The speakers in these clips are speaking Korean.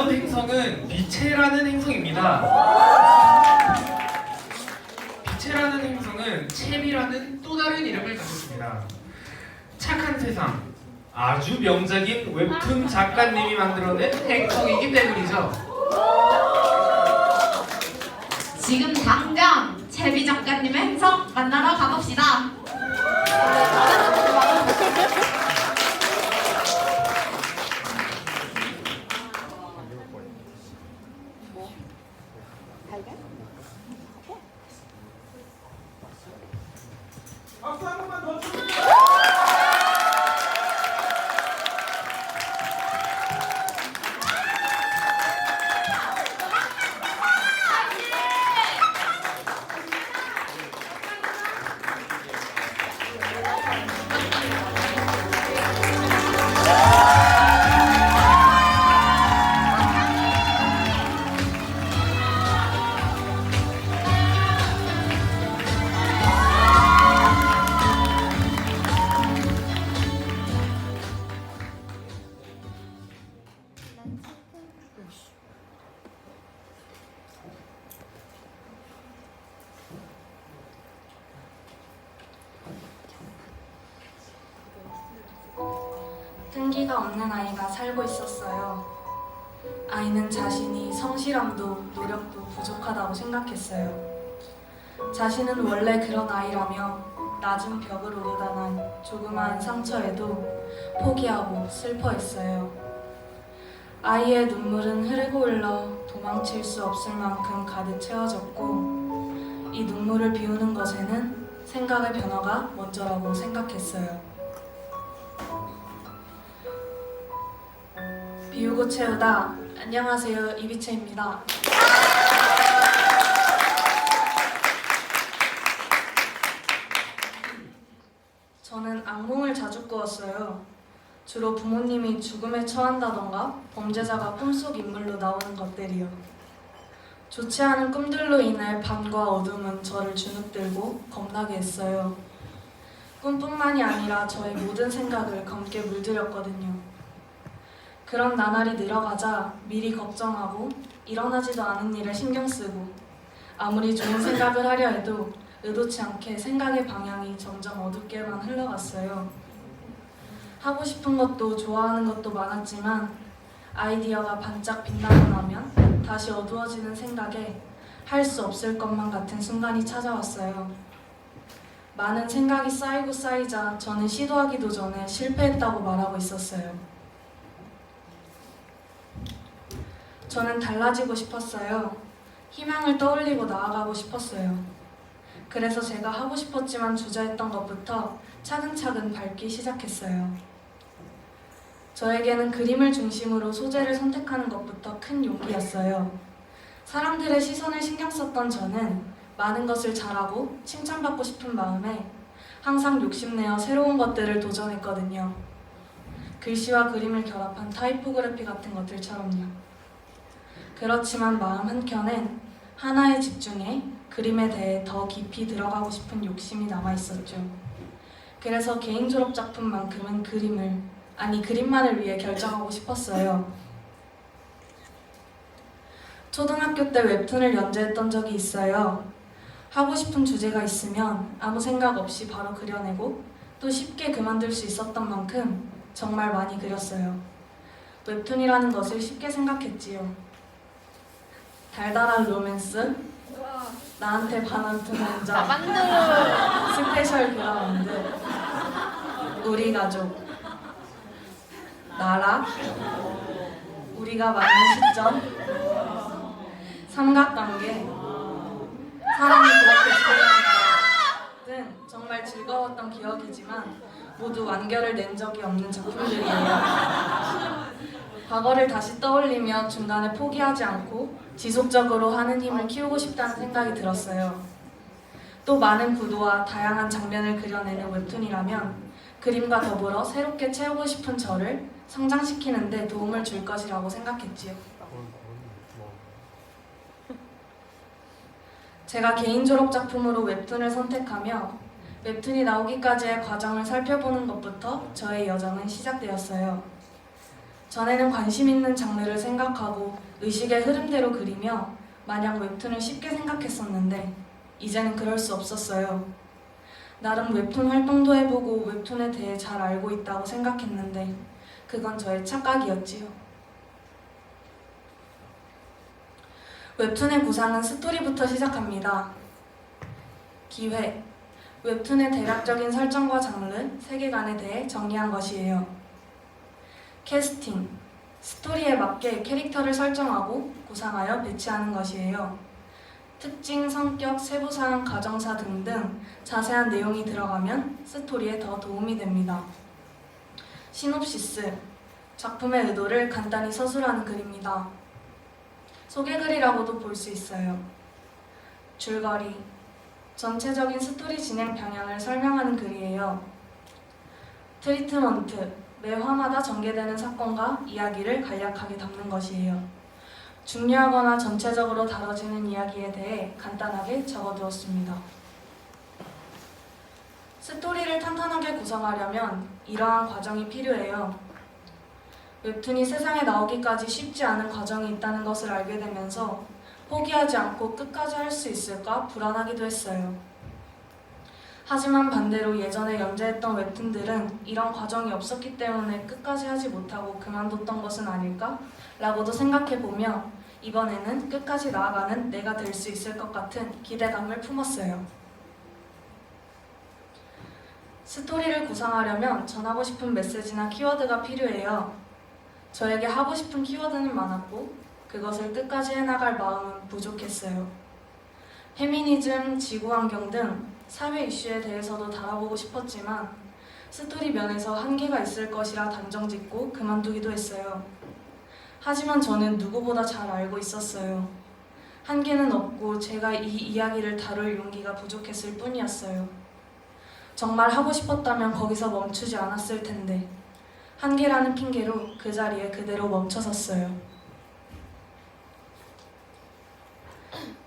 다음 행성은 비체라는 행성입니다. 비체라는 행성은 채비라는 또 다른 이름을 가졌습니다. 착한 세상, 아주 명작인 웹툰 작가님이 만들어낸 행성이기 때문이죠. 지금 당장 채비 작가님의 행성 만나러 가봅시다. 박수 한 번만 더 주세요. 끈기가 없는 아이가 살고 있었어요. 아이는 자신이 성실함도 노력도 부족하다고 생각했어요. 자신은 원래 그런 아이라며 낮은 벽을 오르다 난 조그마한 상처에도 포기하고 슬퍼했어요. 아이의 눈물은 흐르고 흘러 도망칠 수 없을 만큼 가득 채워졌고 이 눈물을 비우는 것에는 생각의 변화가 먼저라고 생각했어요. 비우고 채우다. 안녕하세요, 이비채입니다. 저는 악몽을 자주 꾸었어요. 주로 부모님이 죽음에 처한다던가 범죄자가 꿈속 인물로 나오는 것들이요. 좋지 않은 꿈들로 인해 밤과 어둠은 저를 주눅들고 겁나게 했어요. 꿈뿐만이 아니라 저의 모든 생각을 검게 물들였거든요. 그런 나날이 늘어가자 미리 걱정하고 일어나지도 않은 일에 신경 쓰고 아무리 좋은 생각을 하려 해도 의도치 않게 생각의 방향이 점점 어둡게만 흘러갔어요. 하고 싶은 것도 좋아하는 것도 많았지만 아이디어가 반짝 빛나고 나면 다시 어두워지는 생각에 할 수 없을 것만 같은 순간이 찾아왔어요. 많은 생각이 쌓이고 쌓이자 저는 시도하기도 전에 실패했다고 말하고 있었어요. 저는 달라지고 싶었어요. 희망을 떠올리고 나아가고 싶었어요. 그래서 제가 하고 싶었지만 주저했던 것부터 차근차근 밟기 시작했어요. 저에게는 그림을 중심으로 소재를 선택하는 것부터 큰 용기였어요. 사람들의 시선을 신경 썼던 저는 많은 것을 잘하고 칭찬받고 싶은 마음에 항상 욕심내어 새로운 것들을 도전했거든요. 글씨와 그림을 결합한 타이포그래피 같은 것들처럼요. 그렇지만 마음 한켠엔 하나에 집중해 그림에 대해 더 깊이 들어가고 싶은 욕심이 남아있었죠. 그래서 개인 졸업 작품만큼은 그림만을 위해 결정하고 싶었어요. 초등학교 때 웹툰을 연재했던 적이 있어요. 하고 싶은 주제가 있으면 아무 생각 없이 바로 그려내고 또 쉽게 그만둘 수 있었던 만큼 정말 많이 그렸어요. 웹툰이라는 것을 쉽게 생각했지요. 달달한 로맨스, 나한테 반한 두 남자, 스페셜 그라운드, 우리 가족, 나라, 우리가 만난 시점, 삼각관계, 사랑이 그렇게 진행한다 등 정말 즐거웠던 기억이지만 모두 완결을 낸 적이 없는 작품들이에요. 과거를 다시 떠올리며 중간에 포기하지 않고 지속적으로 하는 힘을 키우고 싶다는 생각이 들었어요. 또 많은 구도와 다양한 장면을 그려내는 웹툰이라면 그림과 더불어 새롭게 채우고 싶은 저를 성장시키는 데 도움을 줄 것이라고 생각했지요. 제가 개인 졸업 작품으로 웹툰을 선택하며 웹툰이 나오기까지의 과정을 살펴보는 것부터 저의 여정은 시작되었어요. 전에는 관심 있는 장르를 생각하고 의식의 흐름대로 그리며 마냥 웹툰을 쉽게 생각했었는데 이제는 그럴 수 없었어요. 나름 웹툰 활동도 해보고 웹툰에 대해 잘 알고 있다고 생각했는데 그건 저의 착각이었지요. 웹툰의 구상은 스토리부터 시작합니다. 기획, 웹툰의 대략적인 설정과 장르, 세계관에 대해 정리한 것이에요. 캐스팅, 스토리에 맞게 캐릭터를 설정하고 구상하여 배치하는 것이에요. 특징, 성격, 세부사항, 가정사 등등 자세한 내용이 들어가면 스토리에 더 도움이 됩니다. 시놉시스, 작품의 의도를 간단히 서술하는 글입니다. 소개글이라고도 볼 수 있어요. 줄거리, 전체적인 스토리 진행 방향을 설명하는 글이에요. 트리트먼트, 매 화마다 전개되는 사건과 이야기를 간략하게 담는 것이에요. 중요하거나 전체적으로 다뤄지는 이야기에 대해 간단하게 적어두었습니다. 스토리를 탄탄하게 구성하려면 이러한 과정이 필요해요. 웹툰이 세상에 나오기까지 쉽지 않은 과정이 있다는 것을 알게 되면서 포기하지 않고 끝까지 할 수 있을까 불안하기도 했어요. 하지만 반대로 예전에 연재했던 웹툰들은 이런 과정이 없었기 때문에 끝까지 하지 못하고 그만뒀던 것은 아닐까? 라고도 생각해보며 이번에는 끝까지 나아가는 내가 될 수 있을 것 같은 기대감을 품었어요. 스토리를 구상하려면 전하고 싶은 메시지나 키워드가 필요해요. 저에게 하고 싶은 키워드는 많았고 그것을 끝까지 해나갈 마음은 부족했어요. 페미니즘, 지구환경 등 사회 이슈에 대해서도 다뤄보고 싶었지만 스토리 면에서 한계가 있을 것이라 단정짓고 그만두기도 했어요. 하지만 저는 누구보다 잘 알고 있었어요. 한계는 없고 제가 이 이야기를 다룰 용기가 부족했을 뿐이었어요. 정말 하고 싶었다면 거기서 멈추지 않았을 텐데 한계라는 핑계로 그 자리에 그대로 멈춰섰어요.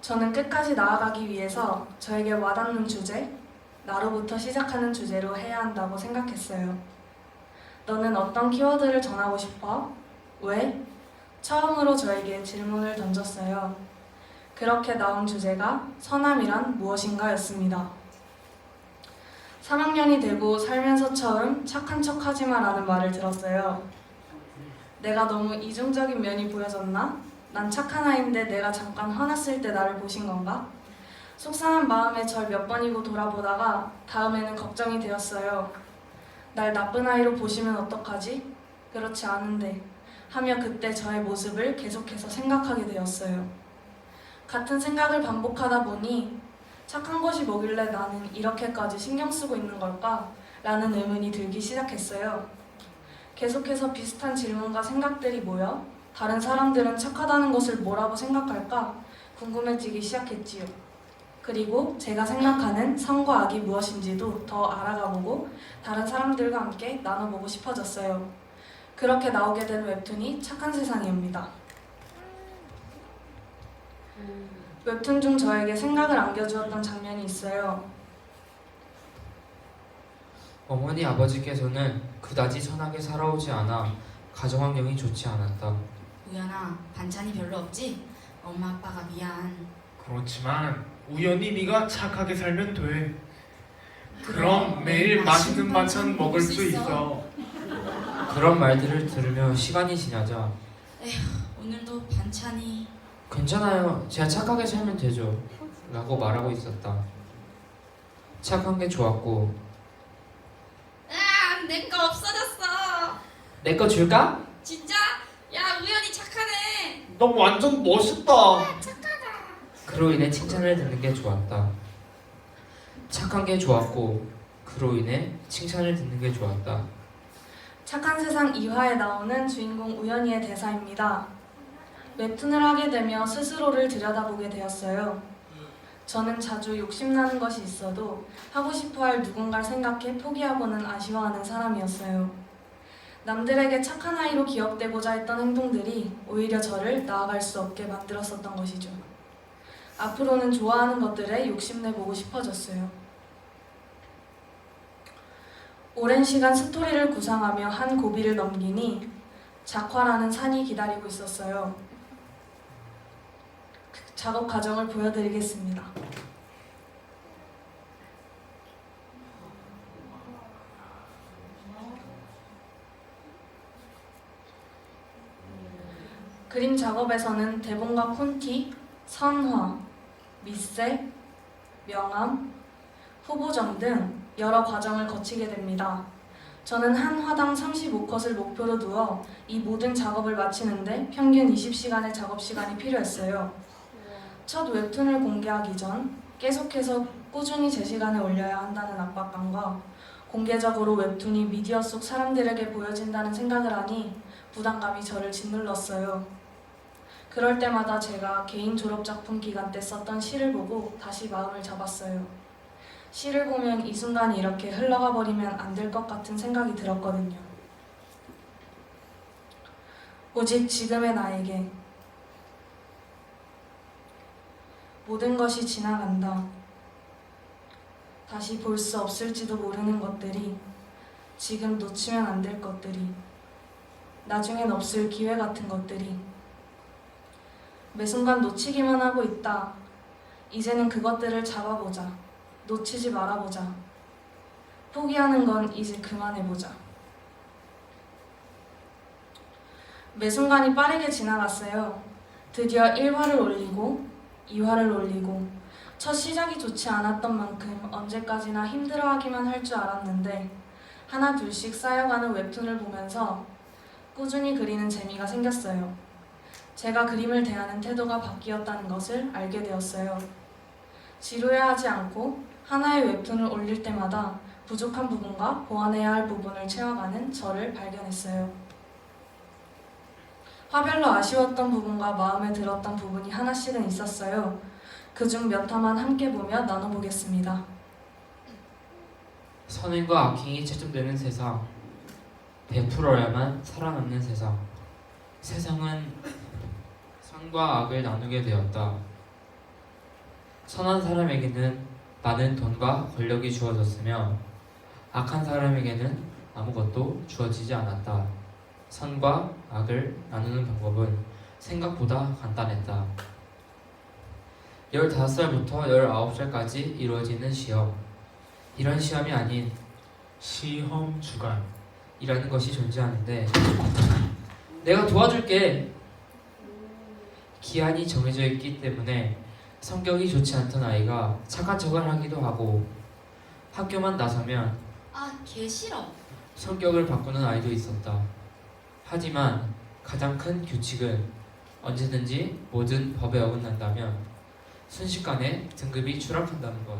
저는 끝까지 나아가기 위해서 저에게 와닿는 주제, 나로부터 시작하는 주제로 해야 한다고 생각했어요. 너는 어떤 키워드를 전하고 싶어? 왜? 처음으로 저에게 질문을 던졌어요. 그렇게 나온 주제가 서남이란 무엇인가 였습니다. 3학년이 되고 살면서 처음 착한 척 하지마 라는 말을 들었어요. 내가 너무 이중적인 면이 보여졌나? 난 착한 아이인데 내가 잠깐 화났을 때 나를 보신 건가? 속상한 마음에 절 몇 번이고 돌아보다가 다음에는 걱정이 되었어요. 날 나쁜 아이로 보시면 어떡하지? 그렇지 않은데 하며 그때 저의 모습을 계속해서 생각하게 되었어요. 같은 생각을 반복하다 보니 착한 것이 뭐길래 나는 이렇게까지 신경 쓰고 있는 걸까? 라는 의문이 들기 시작했어요. 계속해서 비슷한 질문과 생각들이 모여 다른 사람들은 착하다는 것을 뭐라고 생각할까? 궁금해지기 시작했지요. 그리고 제가 생각하는 선과 악이 무엇인지도 더 알아가보고 다른 사람들과 함께 나눠보고 싶어졌어요. 그렇게 나오게 된 웹툰이 착한 세상이옵니다. 웹툰 중 저에게 생각을 안겨주었던 장면이 있어요. 어머니 아버지께서는 그다지 선하게 살아오지 않아 가정환경이 좋지 않았다. 우연아, 반찬이 별로 없지? 엄마 아빠가 미안. 그렇지만 우연히 네가 착하게 살면 돼. 그럼 매일 맛있는 반찬 먹을 수 있어. 그런 말들을 들으며 시간이 지나자 오늘도 반찬이... 괜찮아요. 제가 착하게 살면 되죠. 라고 말하고 있었다. 착한 게 좋았고 내 거 없어졌어. 내 거 줄까? 진짜? 야, 우연히 착하네. 너 완전 멋있다. 그로 인해 칭찬을 듣는 게 좋았다. 착한 게 좋았고 그로 인해 칭찬을 듣는 게 좋았다. 착한 세상 2화에 나오는 주인공 우연이의 대사입니다. 웹툰을 하게 되며 스스로를 들여다보게 되었어요. 저는 자주 욕심나는 것이 있어도 하고 싶어할 누군가를 생각해 포기하고는 아쉬워하는 사람이었어요. 남들에게 착한 아이로 기억되고자 했던 행동들이 오히려 저를 나아갈 수 없게 만들었었던 것이죠. 앞으로는 좋아하는 것들에 욕심내보고 싶어졌어요. 오랜 시간 스토리를 구상하며 한 고비를 넘기니 작화라는 산이 기다리고 있었어요. 그 작업 과정을 보여드리겠습니다. 그림 작업에서는 대본과 콘티, 선화, 밑색, 명암, 후보정 등 여러 과정을 거치게 됩니다. 저는 한 화당 35컷을 목표로 두어 이 모든 작업을 마치는데 평균 20시간의 작업 시간이 필요했어요. 첫 웹툰을 공개하기 전 계속해서 꾸준히 제 시간에 올려야 한다는 압박감과 공개적으로 웹툰이 미디어 속 사람들에게 보여진다는 생각을 하니 부담감이 저를 짓눌렀어요. 그럴 때마다 제가 개인 졸업작품 기간 때 썼던 시를 보고 다시 마음을 잡았어요. 시를 보면 이 순간이 이렇게 흘러가 버리면 안 될 것 같은 생각이 들었거든요. 오직 지금의 나에게 모든 것이 지나간다. 다시 볼 수 없을지도 모르는 것들이, 지금 놓치면 안 될 것들이, 나중엔 없을 기회 같은 것들이 매 순간 놓치기만 하고 있다. 이제는 그것들을 잡아보자. 놓치지 말아보자. 포기하는 건 이제 그만해보자. 매 순간이 빠르게 지나갔어요. 드디어 1화를 올리고 2화를 올리고 첫 시작이 좋지 않았던 만큼 언제까지나 힘들어하기만 할 줄 알았는데 하나 둘씩 쌓여가는 웹툰을 보면서 꾸준히 그리는 재미가 생겼어요. 제가 그림을 대하는 태도가 바뀌었다는 것을 알게 되었어요. 지루해하지 않고 하나의 웹툰을 올릴 때마다 부족한 부분과 보완해야 할 부분을 채워가는 저를 발견했어요. 화별로 아쉬웠던 부분과 마음에 들었던 부분이 하나씩은 있었어요. 그중 몇 화만 함께 보며 나눠보겠습니다. 선행과 악행이 채점되는 세상, 베풀어야만 살아남는 세상. 세상은 선과 악을 나누게 되었다. 선한 사람에게는 많은 돈과 권력이 주어졌으며 악한 사람에게는 아무것도 주어지지 않았다. 선과 악을 나누는 방법은 생각보다 간단했다. 15살부터 19살까지 이루어지는 시험. 이런 시험이 아닌 시험 주간. 이라는 것이 존재하는데 내가 도와줄게. 기한이 정해져 있기 때문에 성격이 좋지 않던 아이가 착한 척을 하기도 하고 학교만 나서면 아, 개 싫어. 성격을 바꾸는 아이도 있었다. 하지만 가장 큰 규칙은 언제든지 모든 법에 어긋난다면 순식간에 등급이 추락한다는 것.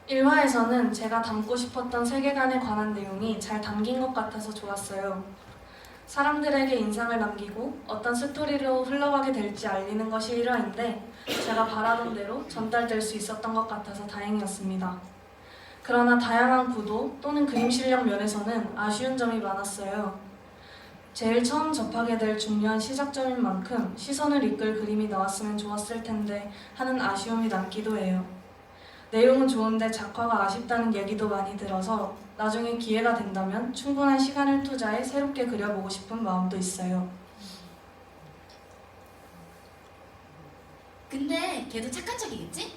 1화에서는 제가 담고 싶었던 세계관에 관한 내용이 잘 담긴 것 같아서 좋았어요. 사람들에게 인상을 남기고 어떤 스토리로 흘러가게 될지 알리는 것이 1화인데 제가 바라던 대로 전달될 수 있었던 것 같아서 다행이었습니다. 그러나 다양한 구도 또는 그림 실력 면에서는 아쉬운 점이 많았어요. 제일 처음 접하게 될 중요한 시작점인 만큼 시선을 이끌 그림이 나왔으면 좋았을 텐데 하는 아쉬움이 남기도 해요. 내용은 좋은데 작화가 아쉽다는 얘기도 많이 들어서 나중에 기회가 된다면 충분한 시간을 투자해 새롭게 그려보고 싶은 마음도 있어요. 근데 걔도 착한 척이겠지?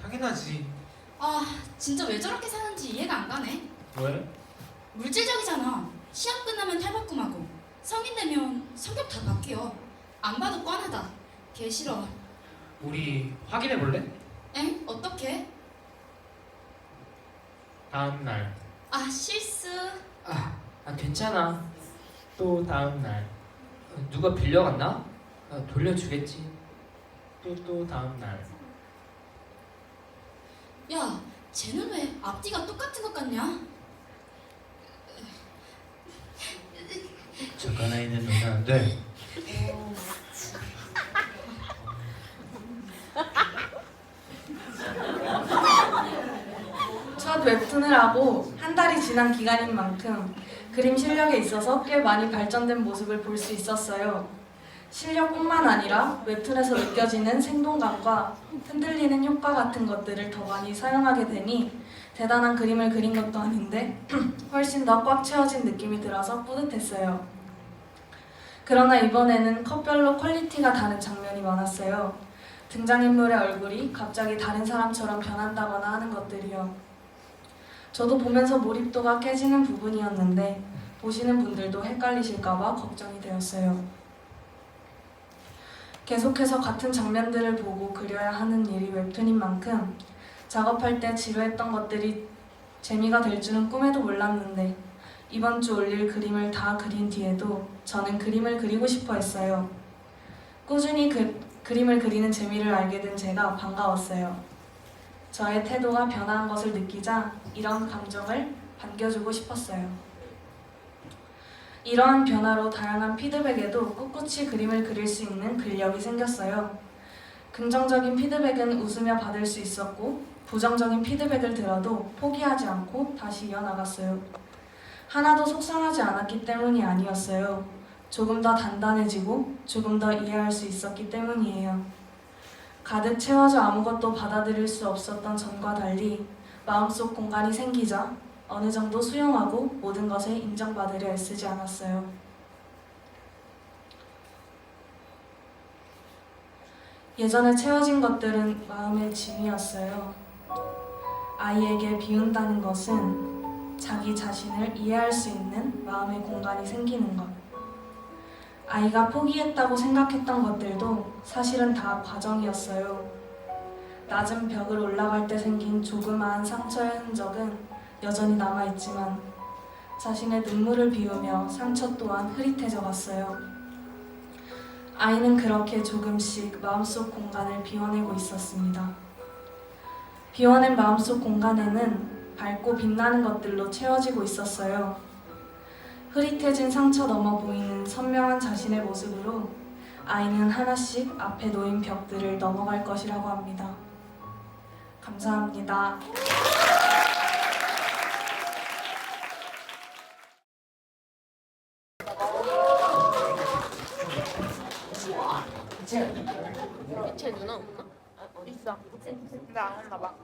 당연하지. 아, 진짜 왜 저렇게 사는지 이해가 안 가네. 왜? 물질적이잖아. 시험 끝나면 탈바꿈하고 성인 되면 성격 다 바뀌어. 안 봐도 뻔하다. 개 싫어. 우리 확인해 볼래? 엥? 어떻게? 다음 날. 아, 실수. 괜찮아. 또 다음 날. 누가 빌려갔나? 돌려주겠지. 또 다음 날. 야, 쟤는 왜 앞뒤가 똑같은 것 같냐? 잠깐 아이는 놓으면 안 돼. 첫 웹툰을 하고 한 달이 지난 기간인 만큼 그림 실력에 있어서 꽤 많이 발전된 모습을 볼 수 있었어요. 실력뿐만 아니라 웹툰에서 느껴지는 생동감과 흔들리는 효과 같은 것들을 더 많이 사용하게 되니 대단한 그림을 그린 것도 아닌데 훨씬 더 꽉 채워진 느낌이 들어서 뿌듯했어요. 그러나 이번에는 컷별로 퀄리티가 다른 장면이 많았어요. 등장인물의 얼굴이 갑자기 다른 사람처럼 변한다거나 하는 것들이요. 저도 보면서 몰입도가 깨지는 부분이었는데 보시는 분들도 헷갈리실까봐 걱정이 되었어요. 계속해서 같은 장면들을 보고 그려야 하는 일이 웹툰인 만큼 작업할 때 지루했던 것들이 재미가 될 줄은 꿈에도 몰랐는데 이번 주 올릴 그림을 다 그린 뒤에도 저는 그림을 그리고 싶어 했어요. 꾸준히 그림을 그리는 재미를 알게 된 제가 반가웠어요. 저의 태도가 변화한 것을 느끼자 이런 감정을 반겨주고 싶었어요. 이러한 변화로 다양한 피드백에도 꿋꿋이 그림을 그릴 수 있는 근력이 생겼어요. 긍정적인 피드백은 웃으며 받을 수 있었고 부정적인 피드백을 들어도 포기하지 않고 다시 이어나갔어요. 하나도 속상하지 않았기 때문이 아니었어요. 조금 더 단단해지고 조금 더 이해할 수 있었기 때문이에요. 가득 채워져 아무것도 받아들일 수 없었던 전과 달리 마음속 공간이 생기자 어느 정도 수용하고 모든 것을 인정받으려 애쓰지 않았어요. 예전에 채워진 것들은 마음의 짐이었어요. 아이에게 비운다는 것은 자기 자신을 이해할 수 있는 마음의 공간이 생기는 것. 아이가 포기했다고 생각했던 것들도 사실은 다 과정이었어요. 낮은 벽을 올라갈 때 생긴 조그마한 상처의 흔적은 여전히 남아있지만 자신의 눈물을 비우며 상처 또한 흐릿해져 갔어요. 아이는 그렇게 조금씩 마음속 공간을 비워내고 있었습니다. 비워낸 마음속 공간에는 밝고 빛나는 것들로 채워지고 있었어요. 흐릿해진 상처 넘어 보이는 선명한 자신의 모습으로 아이는 하나씩 앞에 놓인 벽들을 넘어갈 것이라고 합니다. 감사합니다. 제 누나 없나? 있어. 근데 안 왔나 봐.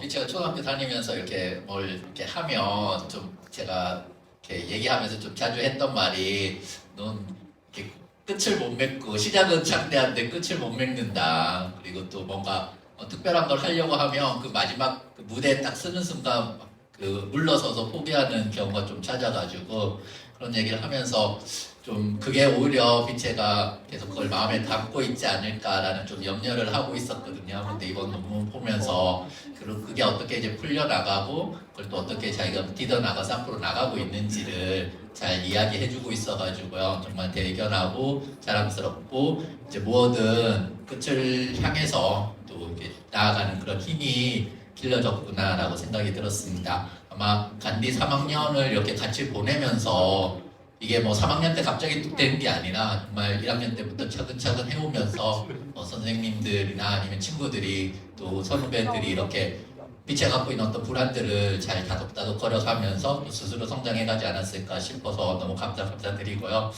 제가 초등학교 다니면서 이렇게 뭘 이렇게 하면 좀 제가 이렇게 얘기하면서 좀 자주 했던 말이 넌 이렇게 끝을 못 맺고 시작은 창대한데 끝을 못 맺는다. 그리고 또 뭔가 특별한 걸 하려고 하면 그 마지막 그 무대에 딱 서는 순간 그 물러서서 포기하는 경우가 좀 찾아가지고 그런 얘기를 하면서 좀 그게 오히려 빛채가 계속 그걸 마음에 담고 있지 않을까라는 좀 염려를 하고 있었거든요. 근데 이번 논문 보면서 그게 어떻게 이제 풀려나가고 그걸 또 어떻게 자기가 디뎌나가서 앞으로 나가고 있는지를 잘 이야기해주고 있어가지고요. 정말 대견하고 자랑스럽고 이제 뭐든 끝을 향해서 또 이렇게 나아가는 그런 힘이 길러졌구나라고 생각이 들었습니다. 아마 간디 3학년을 이렇게 같이 보내면서 이게 뭐 3학년 때 갑자기 뚝 된 게 아니라 정말 1학년 때부터 차근차근 해오면서 선생님들이나 아니면 친구들이 또 선후배들이 이렇게 빛에 갖고 있는 어떤 불안들을 잘 다독다독 걸어가면서 스스로 성장해가지 않았을까 싶어서 너무 감사드리고요.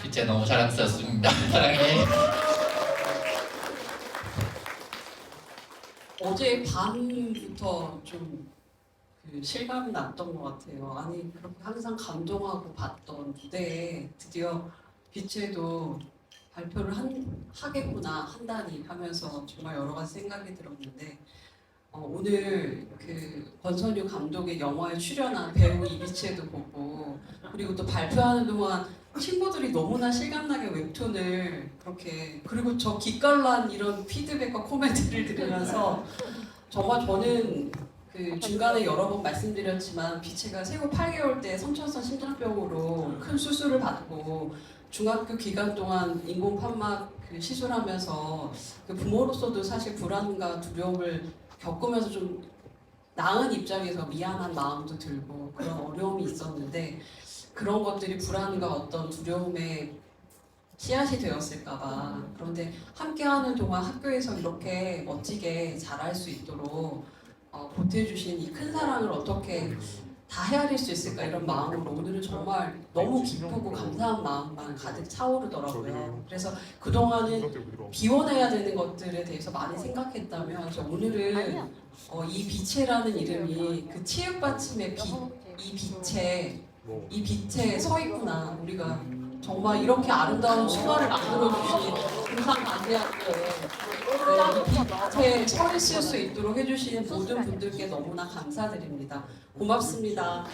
빛에 너무 자랑스럽습니다. 사랑해. 어제 밤부터 좀 실감이 났던 것 같아요. 아니 그렇게 항상 감동하고 봤던 무대에 드디어 빛에도 발표를 하겠구나 한다니 하면서 정말 여러 가지 생각이 들었는데 오늘 그 권선유 감독의 영화에 출연한 배우 이비치에도 보고 그리고 또 발표하는 동안 친구들이 너무나 실감나게 웹툰을 그렇게 그리고 저 기깔난 이런 피드백과 코멘트를 들으면서 정말 저는 그 중간에 여러 번 말씀드렸지만 비체가 생후 8개월 때 선천성 심장병으로 큰 수술을 받고 중학교 기간 동안 인공판막 그 시술하면서 그 부모로서도 사실 불안과 두려움을 겪으면서 좀 나은 입장에서 미안한 마음도 들고 그런 어려움이 있었는데 그런 것들이 불안과 어떤 두려움의 씨앗이 되었을까봐 그런데 함께하는 동안 학교에서 이렇게 멋지게 잘할 수 있도록 보태주신 이 큰 사랑을 어떻게 다 헤아릴 수 있을까 이런 마음으로 오늘은 정말 너무 기쁘고 감사한 마음만 가득 차오르더라고요. 그래서 그동안은 비워내야 되는 것들에 대해서 많이 생각했다면 그래서 오늘은 이 빛이라는 이름이 그 치읓받침의 빛, 이 빛에 서 있구나. 우리가 정말 이렇게 아름다운 순간을 만들어주신 금상관대학교에 이 빛에 서 있을 수 있도록 해주신 모든 분들께 너무나 감사드립니다. 고맙습니다.